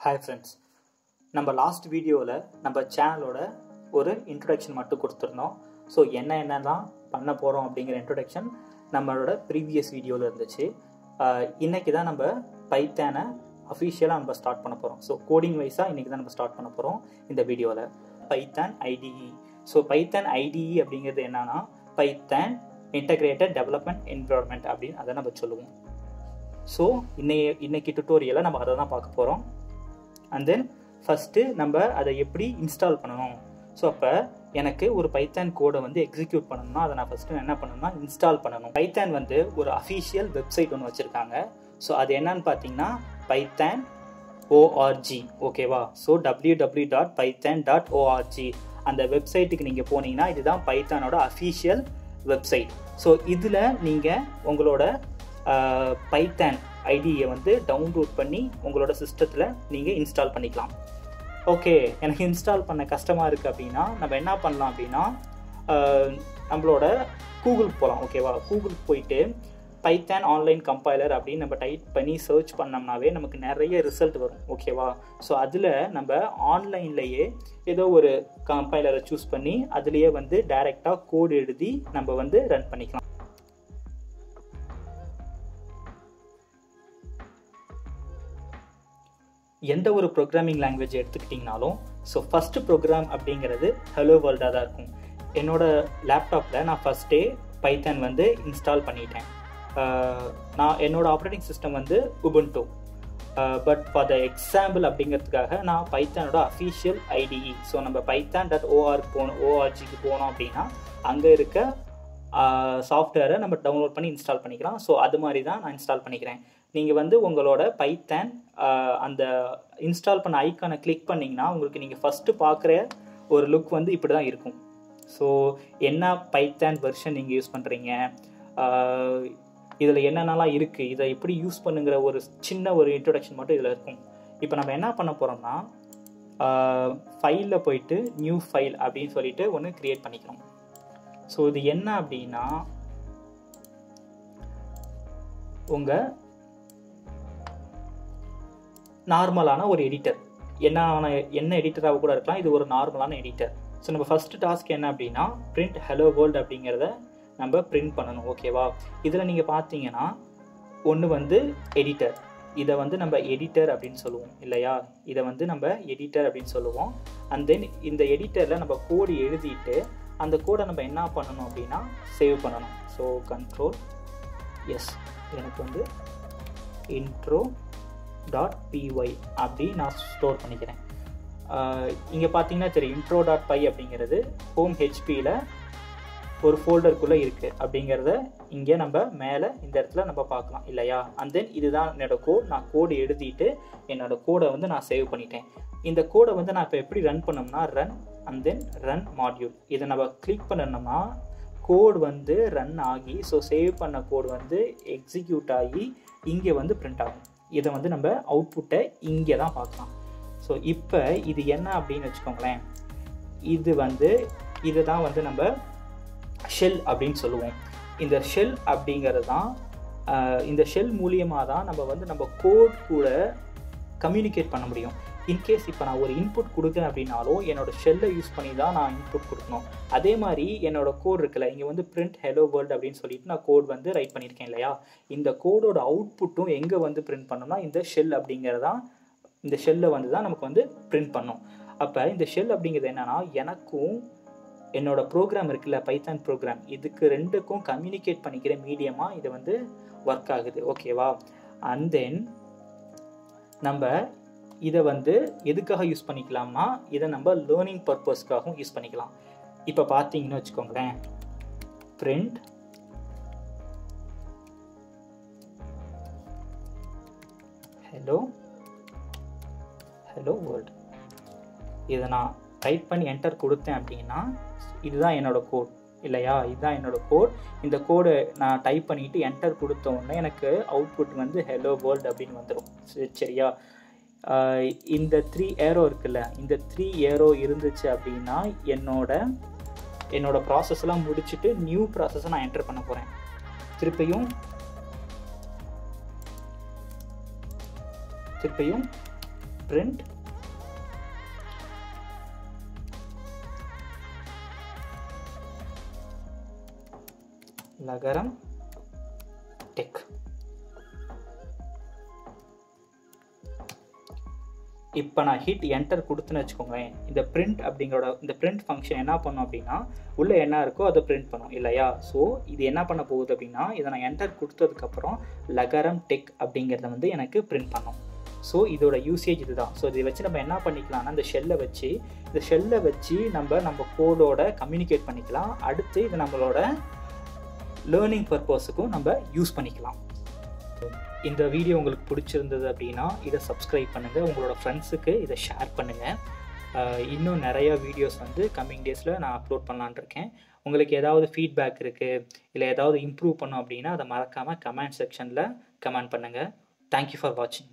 Hi friends, நம்ம last வீடியோவில் நம்ம சேனலோட ஒரு இன்ட்ரொடக்ஷன் மட்டும் கொடுத்துருந்தோம். ஸோ என்னதான் பண்ண போகிறோம் அப்படிங்கிற இன்ட்ரொடக்ஷன் நம்மளோட ப்ரீவியஸ் வீடியோவில் இருந்துச்சு. இன்றைக்கி தான் நம்ம பைத்தானை அஃபிஷியலாக நம்ம ஸ்டார்ட் பண்ண போகிறோம். ஸோ கோடிங் வைஸாக இன்றைக்கி தான் நம்ம ஸ்டார்ட் பண்ண போகிறோம் இந்த வீடியோவில். Python ITE. So Python ITE அப்படிங்கிறது என்னன்னா பைத்தான் இன்டகிரேட்டட் டெவலப்மெண்ட் என்விரான்மெண்ட் அப்படின்னு அதை நம்ம சொல்லுவோம். ஸோ இன்னைக்கு டுட்டோரியலை நம்ம அதை தான் பார்க்க போகிறோம். அண்ட் தென் ஃபஸ்ட்டு நம்ம அதை எப்படி இன்ஸ்டால் பண்ணணும். ஸோ அப்போ எனக்கு ஒரு பைத்தான் கோடை வந்து எக்ஸிக்யூட் பண்ணணும்னா அதை நான் ஃபஸ்ட்டு என்ன பண்ணணும்னா இன்ஸ்டால் பண்ணணும். பைத்தான் வந்து ஒரு அஃபிஷியல் வெப்சைட் ஒன்று வச்சுருக்காங்க. ஸோ அது என்னன்னு பார்த்தீங்கன்னா பைத்தான் ஓஆர்ஜி. ஓகேவா? ஸோ www.python.org அந்த வெப்சைட்டுக்கு நீங்கள் போனீங்கன்னா இதுதான் பைத்தானோட அஃபிஷியல் வெப்சைட். ஸோ இதில் நீங்கள் உங்களோட பைத்தான் ஐடியை வந்து டவுன்லோட் பண்ணி உங்களோட சிஸ்டத்தில் நீங்கள் இன்ஸ்டால் பண்ணிக்கலாம். ஓகே, எனக்கு இன்ஸ்டால் பண்ண கஷ்டமாக இருக்குது அப்படின்னா நம்ம என்ன பண்ணலாம் அப்படின்னா நம்மளோட கூகுளுக்கு போகலாம். ஓகேவா? கூகுளுக்கு போயிட்டு பைத்தான் ஆன்லைன் கம்பைலர் அப்படின்னு நம்ம டைப் பண்ணி சர்ச் பண்ணோம்னாவே நமக்கு நிறைய ரிசல்ட் வரும். ஓகேவா? ஸோ அதில் நம்ம ஆன்லைன்லேயே ஏதோ ஒரு கம்பைலரை சூஸ் பண்ணி அதுலேயே வந்து டைரெக்டாக கோடு எழுதி நம்ம வந்து ரன் பண்ணிக்கலாம். எந்த ஒரு ப்ரோக்ராமிங் லாங்குவேஜ் எடுத்துக்கிட்டிங்கனாலும் ஸோ ஃபஸ்ட்டு ப்ரோக்ராம் அப்படிங்கிறது ஹலோ வேர்ல்டாக தான் இருக்கும். என்னோடய லேப்டாப்பில் நான் ஃபஸ்ட்டே பைத்தான் வந்து இன்ஸ்டால் பண்ணிட்டேன். நான் என்னோடய ஆப்ரேட்டிங் சிஸ்டம் வந்து Ubuntu. But for the example அப்படிங்கிறதுக்காக நான் பைத்தானோட அஃபிஷியல் ஐடிஇ. ஸோ நம்ம python.org ஓஆர்ஜிக்கு போனோம் அப்படின்னா அங்கே இருக்க சாஃப்ட்வேரை நம்ம டவுன்லோட் பண்ணி இன்ஸ்டால் பண்ணிக்கலாம். ஸோ அது மாதிரி தான் நான் இன்ஸ்டால் பண்ணிக்கிறேன். நீங்கள் வந்து உங்களோட பைத்தான் அந்த இன்ஸ்டால் பண்ண ஐக்கானை கிளிக் பண்ணிங்கன்னா உங்களுக்கு நீங்கள் ஃபஸ்ட்டு பார்க்குற ஒரு லுக் வந்து இப்படி தான் இருக்கும். ஸோ என்ன பைத்தான் வெர்ஷன் நீங்கள் யூஸ் பண்ணுறீங்க, இதில் என்னென்னலாம் இருக்குது, இதை எப்படி யூஸ் பண்ணுங்கிற ஒரு சின்ன ஒரு இன்ட்ரொடக்ஷன் மட்டும் இதில் இருக்கும். இப்போ நம்ம என்ன பண்ண போகிறோம்னா ஃபைலில் போயிட்டு நியூ ஃபைல் அப்படின்னு சொல்லிட்டு ஒன்று க்ரியேட் பண்ணிக்கிறோம். ஸோ இது என்ன அப்படின்னா உங்கள் நார்மலான ஒரு எடிட்டர், என்ன எடிட்டராக கூட இருக்கலாம். இது ஒரு நார்மலான எடிட்டர். ஸோ நம்ம ஃபஸ்ட்டு டாஸ்க் என்ன அப்படின்னா பிரிண்ட் ஹலோ வேர்ல்டு அப்படிங்கிறத நம்ம பிரிண்ட் பண்ணணும். ஓகேவா? இதில் நீங்கள் பார்த்தீங்கன்னா ஒன்று வந்து எடிட்டர், இதை வந்து நம்ம எடிட்டர் அப்படின்னு சொல்லுவோம் இல்லையா? இதை வந்து நம்ம எடிட்டர் அப்படின்னு சொல்லுவோம். அண்ட் தென் இந்த எடிட்டரில் நம்ம கோடு எழுதிட்டு அந்த கோடை நம்ம என்ன பண்ணணும் அப்படின்னா சேவ் பண்ணணும். ஸோ கண்ட்ரோல் எஸ், எனக்கு வந்து intro.py அப்படி நான் ஸ்டோர் பண்ணிக்கிறேன். இங்கே பார்த்தீங்கன்னா தெரியும் intro.py அப்படிங்கிறது ஹோம் ஹெச்பியில் ஒரு ஃபோல்டருக்குள்ளே இருக்குது அப்படிங்கிறத இங்கே நம்ம மேலே இந்த இடத்துல நம்ம பார்க்கலாம் இல்லையா? அண்ட் தென் இதுதான் என்னோடய கோட். நான் கோடு எழுதிட்டு என்னோடய கோடை வந்து நான் சேவ் பண்ணிட்டேன். இந்த கோடை வந்து நான் இப்போ எப்படி ரன் பண்ணோம்னா run and then run module இதை நம்ம கிளிக் பண்ணணும்னா கோடு வந்து ரன் ஆகி ஸோ சேவ் பண்ண கோடு வந்து எக்ஸிக்யூட் ஆகி இங்கே வந்து பிரிண்ட் ஆகும். இதை வந்து நம்ம அவுட்புட்டை இங்கே தான் பார்க்கலாம். ஸோ இப்போ இது என்ன அப்படின்னு வச்சுக்கோங்களேன், இது தான் வந்து நம்ம ஷெல் அப்படின்னு சொல்லுவோம். இந்த ஷெல் அப்படிங்கிறது தான் இந்த ஷெல் மூலியமாக தான் நம்ம வந்து நம்ம கோட் கூட கம்யூனிகேட் பண்ண முடியும். இன்கேஸ் இப்போ நான் ஒரு இன்புட் கொடுக்குறேன் அப்படின்னாலும் என்னோடய ஷெல்லை யூஸ் பண்ணி தான் நான் இன்புட் கொடுக்கணும். அதே மாதிரி என்னோடய கோட் இருக்குல்ல, இங்கே வந்து பிரிண்ட் ஹலோ வேர்ல்டு அப்படின்னு சொல்லிட்டு நான் கோட் வந்து ரைட் பண்ணியிருக்கேன் இல்லையா? இந்த கோடோட அவுட்புட்டும் எங்கே வந்து பிரிண்ட் பண்ணோம்னா இந்த ஷெல் அப்படிங்கிறதான், இந்த ஷெல்லை வந்து தான் நமக்கு வந்து பிரிண்ட் பண்ணோம். அப்போ இந்த ஷெல் அப்படிங்கிறது என்னென்னா எனக்கும் என்னோடய ப்ரோக்ராம் இருக்குல்ல பைத்தான் ப்ரோக்ராம், இதுக்கு ரெண்டுக்கும் கம்யூனிகேட் பண்ணிக்கிற மீடியமாக இது வந்து ஒர்க் ஆகுது. ஓகேவா? அண்ட் தென் நம்ம இதை வந்து எதுக்காக யூஸ் பண்ணிக்கலாம்னா இதை நம்ம லேர்னிங் பர்பஸ்க்காகவும் யூஸ் பண்ணிக்கலாம். இப்போ பார்த்தீங்கன்னு வச்சுக்கோங்களேன் பிரிண்ட் ஹலோ வேர்ல்டு இதை நான் டைப் பண்ணி என்டர் கொடுத்தேன் அப்படின்னா இதுதான் என்னோடய கோட் இல்லையா? இதுதான் என்னோடய கோட். இந்த கோடை நான் டைப் பண்ணிவிட்டு என்டர் கொடுத்த உடனே எனக்கு அவுட்புட் வந்து ஹலோ வேர்ல்டு அப்படின்னு வந்துடும். சரியா? இந்த 3 ஏரோ இருக்குல்ல, இந்த 3 ஏரோ இருந்துச்சு அப்படின்னா என்னோட ப்ராசஸ்லாம் முடிச்சுட்டு நியூ ப்ராசஸை நான் என்டர் பண்ண போகிறேன். திருப்பியும் print lagaram tech. இப்போ நான் ஹிட் என்டர் கொடுத்துன்னு வச்சுக்கோங்களேன், இந்த பிரிண்ட் அப்படிங்கிற இந்த பிரிண்ட் ஃபங்க்ஷன் என்ன பண்ணும் அப்படின்னா உள்ளே என்ன இருக்கோ அதை பிரிண்ட் பண்ணும் இல்லையா. ஸோ இது என்ன பண்ண போகுது அப்படின்னா இதை நான் என்டர் கொடுத்ததுக்கப்புறம் லகரம் டெக் அப்படிங்கிறத வந்து எனக்கு பிரிண்ட் பண்ணும். ஸோ இதோட யூசேஜ் இதுதான். ஸோ இதை வச்சு நம்ம என்ன பண்ணிக்கலாம்னா இந்த ஷெல்லை வச்சு நம்ம கோடோட கம்யூனிகேட் பண்ணிக்கலாம். அடுத்து இது நம்மளோட லேர்னிங் பர்பஸுக்கும் நம்ம யூஸ் பண்ணிக்கலாம். இந்த வீடியோ உங்களுக்கு பிடிச்சிருந்தது அப்படின்னா இதை சப்ஸ்கிரைப் பண்ணுங்கள், உங்களோட ஃப்ரெண்ட்ஸுக்கு இதை ஷேர் பண்ணுங்கள். இன்னும் நிறையா வீடியோஸ் வந்து கம்மிங் டேஸில் நான் அப்லோட் பண்ணலான்னு இருக்கேன். உங்களுக்கு ஏதாவது ஃபீட்பேக் இருக்குது இல்லை ஏதாவது இம்ப்ரூவ் பண்ணோம் அப்படின்னா அதை மறக்காமல் கமெண்ட் செக்ஷனில் கமெண்ட் பண்ணுங்கள். தேங்க்யூ ஃபார் வாட்சிங்.